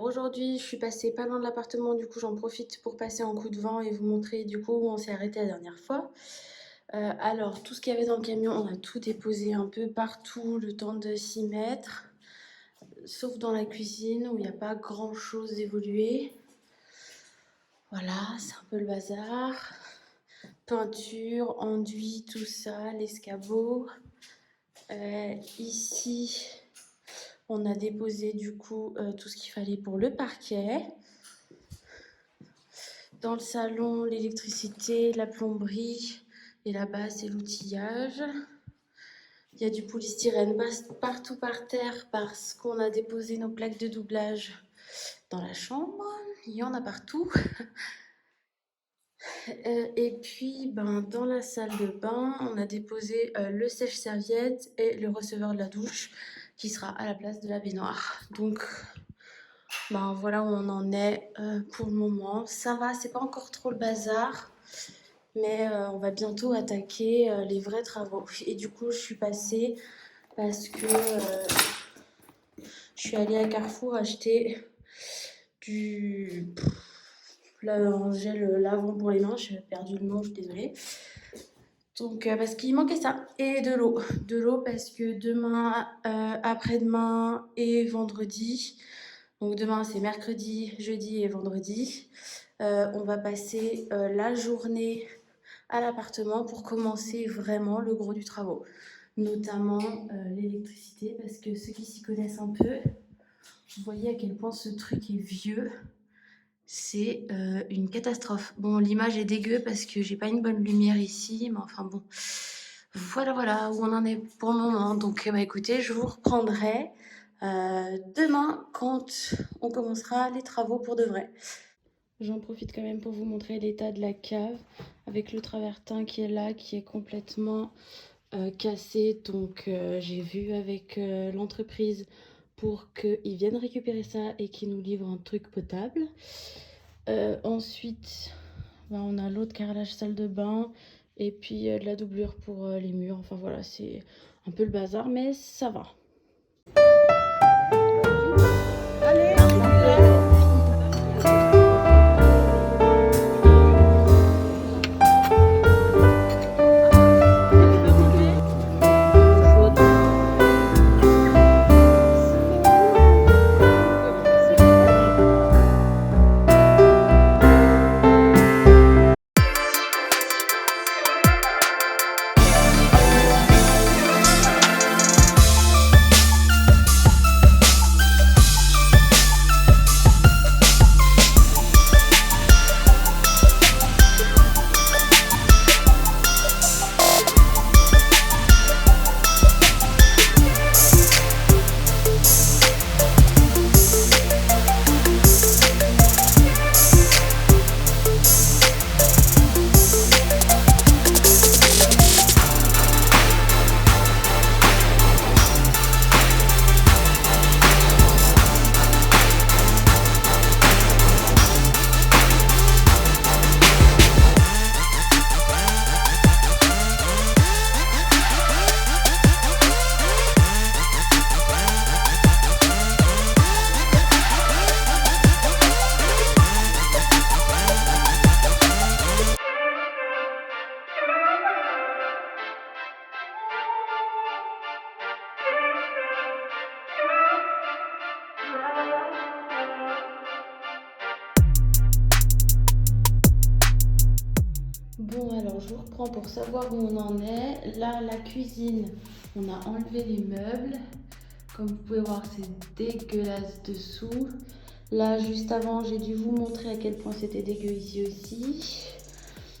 aujourd'hui, je suis passée pas loin de l'appartement, du coup, j'en profite pour passer en coup de vent et vous montrer, du coup, où on s'est arrêté la dernière fois. Alors, tout ce qu'il y avait dans le camion, on a tout déposé un peu partout, le temps de s'y mettre, sauf dans la cuisine où il n'y a pas grand-chose d'évolué. Voilà, c'est un peu le bazar. Peinture, enduit, tout ça, l'escabeau. Ici, on a déposé du coup tout ce qu'il fallait pour le parquet. Dans le salon, l'électricité, la plomberie. Et là-bas, c'est l'outillage. Il y a du polystyrène partout par terre parce qu'on a déposé nos plaques de doublage dans la chambre. Il y en a partout. Et puis, dans la salle de bain, on a déposé le sèche-serviette et le receveur de la douche qui sera à la place de la baignoire. Donc, voilà où on en est pour le moment. Ça va, c'est pas encore trop le bazar, mais on va bientôt attaquer les vrais travaux. Et du coup, je suis passée parce que je suis allée à Carrefour acheter du un gel lavant pour les mains. J'ai perdu le nom, je suis désolée. Donc, parce qu'il manquait ça. Et de l'eau. De l'eau parce que demain, après-demain et vendredi, donc demain c'est mercredi, jeudi et vendredi, on va passer la journée à l'appartement pour commencer vraiment le gros du travaux. Notamment l'électricité, parce que ceux qui s'y connaissent un peu, vous voyez à quel point ce truc est vieux. C'est une catastrophe. Bon, l'image est dégueu parce que j'ai pas une bonne lumière ici, mais enfin bon. Voilà où on en est pour le moment. Donc écoutez, je vous reprendrai demain quand on commencera les travaux pour de vrai. J'en profite quand même pour vous montrer l'état de la cave avec le travertin qui est là, qui est complètement cassé. Donc j'ai vu avec l'entreprise pour qu'ils viennent récupérer ça et qu'ils nous livrent un truc potable. Ensuite, on a l'autre carrelage salle de bain et puis de la doublure pour les murs. Enfin voilà, c'est un peu le bazar, mais ça va. Bon, alors je vous reprends pour savoir où on en est. Là, la cuisine, on a enlevé les meubles. Comme vous pouvez voir, c'est dégueulasse dessous. Là, juste avant, j'ai dû vous montrer à quel point c'était dégueu ici aussi.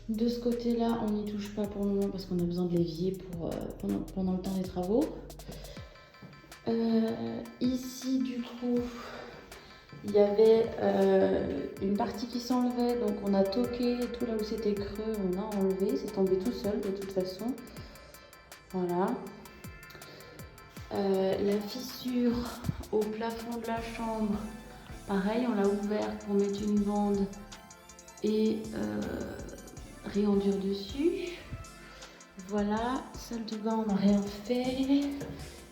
De ce côté-là, on n'y touche pas pour le moment parce qu'on a besoin de l'évier pour, pendant le temps des travaux. Ici, du coup, il y avait une partie qui s'enlevait, donc on a toqué tout là où c'était creux, on a enlevé, c'est tombé tout seul de toute façon. Voilà. La fissure au plafond de la chambre, pareil, on l'a ouverte pour mettre une bande et réendure dessus. Voilà, salle de bain, on n'a rien fait.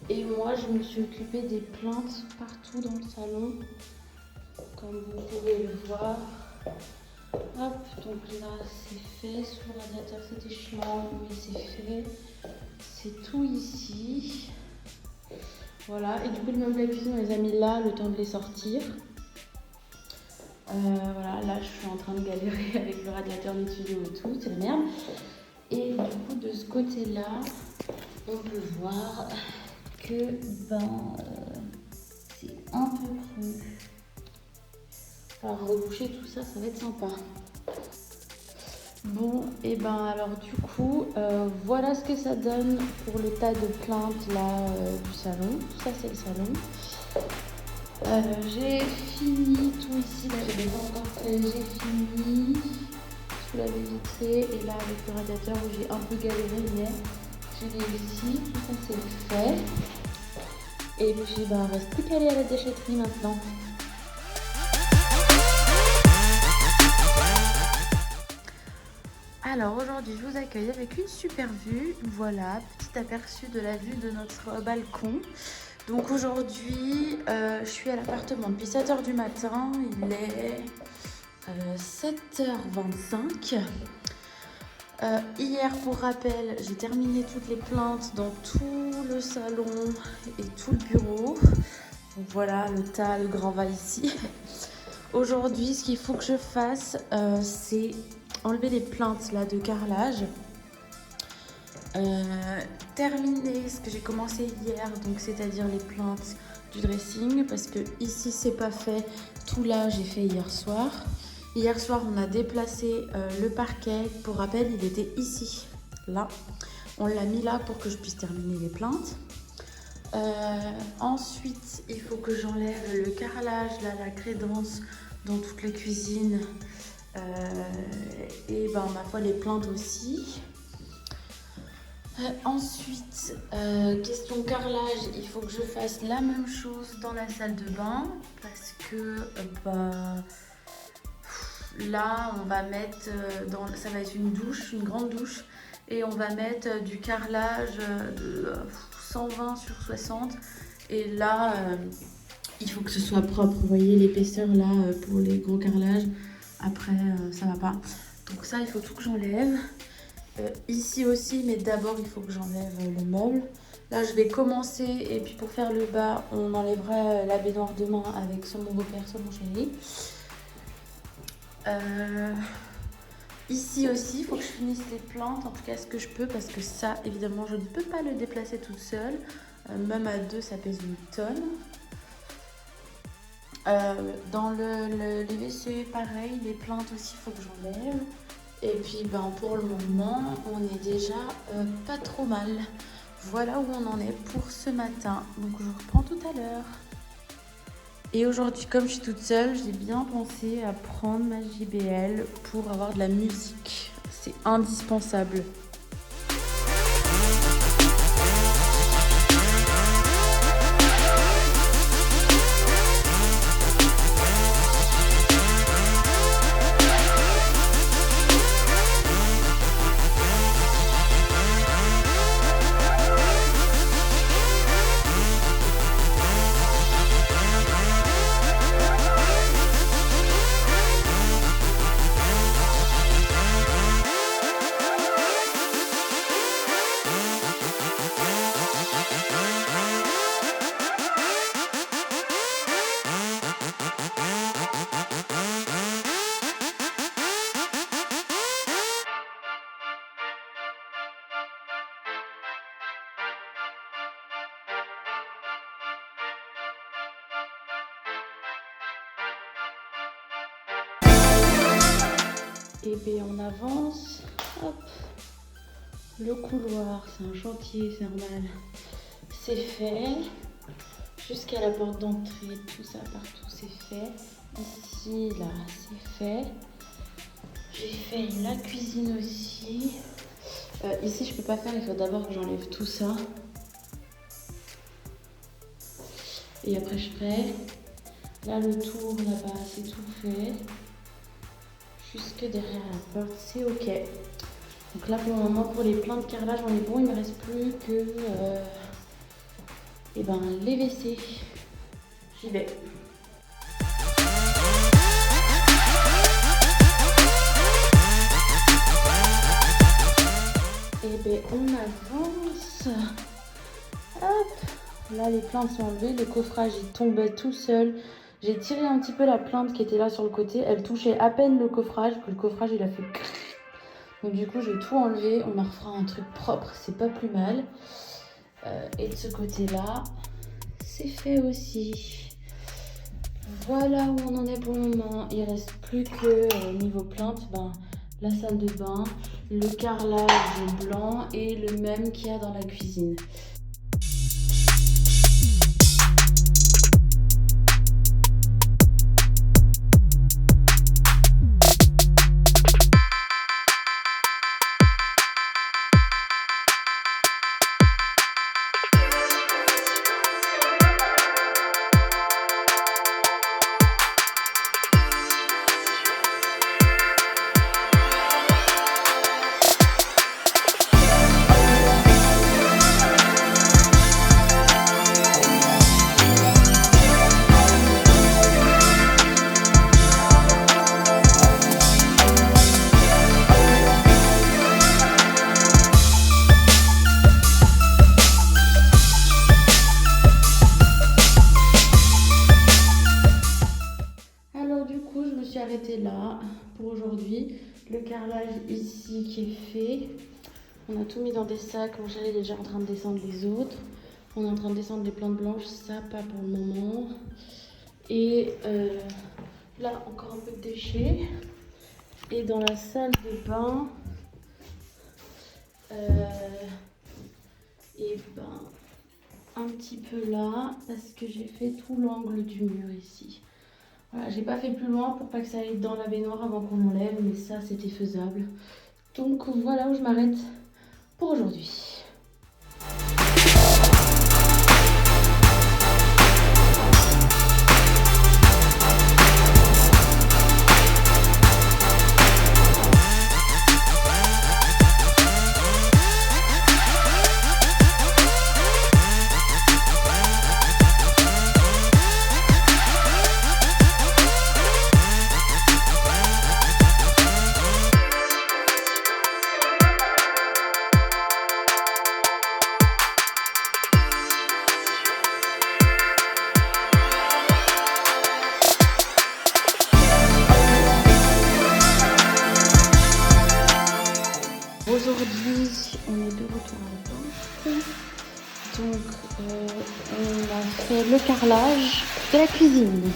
Et moi, je me suis occupée des plantes partout dans le salon. comme vous pouvez le voir. Hop, donc là c'est fait. Sous le radiateur c'était chiant, mais c'est fait. C'est tout ici. Voilà, et du coup le meuble de la cuisine on les a mis là, le temps de les sortir. Voilà, là je suis en train de galérer avec le radiateur des tuyaux et tout, c'est la merde. Et du coup de ce côté-là, on peut voir que c'est un peu creux. Alors reboucher tout ça, ça va être sympa. Bon, et alors du coup, voilà ce que ça donne pour le tas de plaintes là du salon. Tout ça c'est le salon. J'ai fini tout ici, là j'ai pas encore fait, j'ai fini sous la baie vitrée et là avec le radiateur où j'ai un peu galéré mais j'ai réussi, tout ça c'est fait. Et puis reste plus qu'à aller à la déchetterie maintenant. Alors aujourd'hui je vous accueille avec une super vue, voilà, petit aperçu de la vue de notre balcon. Donc aujourd'hui je suis à l'appartement depuis 7 h du matin, il est 7 h 25. Hier pour rappel j'ai terminé toutes les plaintes dans tout le salon et tout le bureau. Donc voilà le tas, le grand va ici. Aujourd'hui ce qu'il faut que je fasse c'est enlever les plaintes là de carrelage, terminer ce que j'ai commencé hier, donc c'est-à-dire les plaintes du dressing, parce que ici c'est pas fait, tout là j'ai fait hier soir. Hier soir on a déplacé le parquet, pour rappel il était ici, là, on l'a mis là pour que je puisse terminer les plaintes. Ensuite il faut que j'enlève le carrelage, là, la crédence dans toutes les cuisines. Et ma foi les plaintes aussi. Ensuite question carrelage, il faut que je fasse la même chose dans la salle de bain parce que là on va mettre ça va être une douche, une grande douche, et on va mettre du carrelage de 120 sur 60 et là il faut que ce soit propre, vous voyez l'épaisseur là pour les gros carrelages. Après ça va pas, donc ça il faut tout que j'enlève. Ici aussi, mais d'abord il faut que j'enlève le meuble. Là je vais commencer et puis pour faire le bas on enlèvera la baignoire demain avec soit mon beau-père soit mon chéri. Ici aussi il faut que je finisse les plantes, en tout cas ce que je peux, parce que ça évidemment je ne peux pas le déplacer toute seule, même à deux ça pèse une tonne. Dans les WC pareil, les plaintes aussi il faut que j'enlève. Et puis pour le moment on est déjà pas trop mal. Voilà où on en est pour ce matin, donc je reprends tout à l'heure. Et aujourd'hui comme je suis toute seule, j'ai bien pensé à prendre ma JBL pour avoir de la musique, c'est indispensable. Et bien on avance, hop, le couloir, c'est un chantier, c'est normal, c'est fait, jusqu'à la porte d'entrée, tout ça partout c'est fait, ici, là, c'est fait, j'ai fait la cuisine aussi, ici je peux pas faire, il faut d'abord que j'enlève tout ça, et après je ferai, là le tour là-bas c'est tout fait. Jusque derrière la porte, c'est ok. Donc là pour le moment pour les plaintes de carrelage on est bon, il me reste plus que les WC. J'y vais. Et ben on avance. Hop. Là les plantes sont enlevées, le coffrage il tombait tout seul. J'ai tiré un petit peu la plante qui était là sur le côté, elle touchait à peine le coffrage il a fait. Donc du coup j'ai tout enlevé, on en refera un truc propre, c'est pas plus mal. Et de ce côté là, c'est fait aussi. Voilà où on en est pour le moment. Il reste plus que niveau plantes, la salle de bain, le carrelage blanc et le même qu'il y a dans la cuisine. Arrêté là pour aujourd'hui. Le carrelage ici qui est fait. On a tout mis dans des sacs. Mon chéri est déjà en train de descendre les autres. On est en train de descendre les plantes blanches. Ça, pas pour le moment. Et là, encore un peu de déchets. Et dans la salle de bain, un petit peu là, parce que j'ai fait tout l'angle du mur ici. Voilà, j'ai pas fait plus loin pour pas que ça aille dans la baignoire avant qu'on l'enlève, mais ça c'était faisable. Donc voilà où je m'arrête pour aujourd'hui. Aujourd'hui, on est de retour à la porte. Donc, on a fait le carrelage de la cuisine.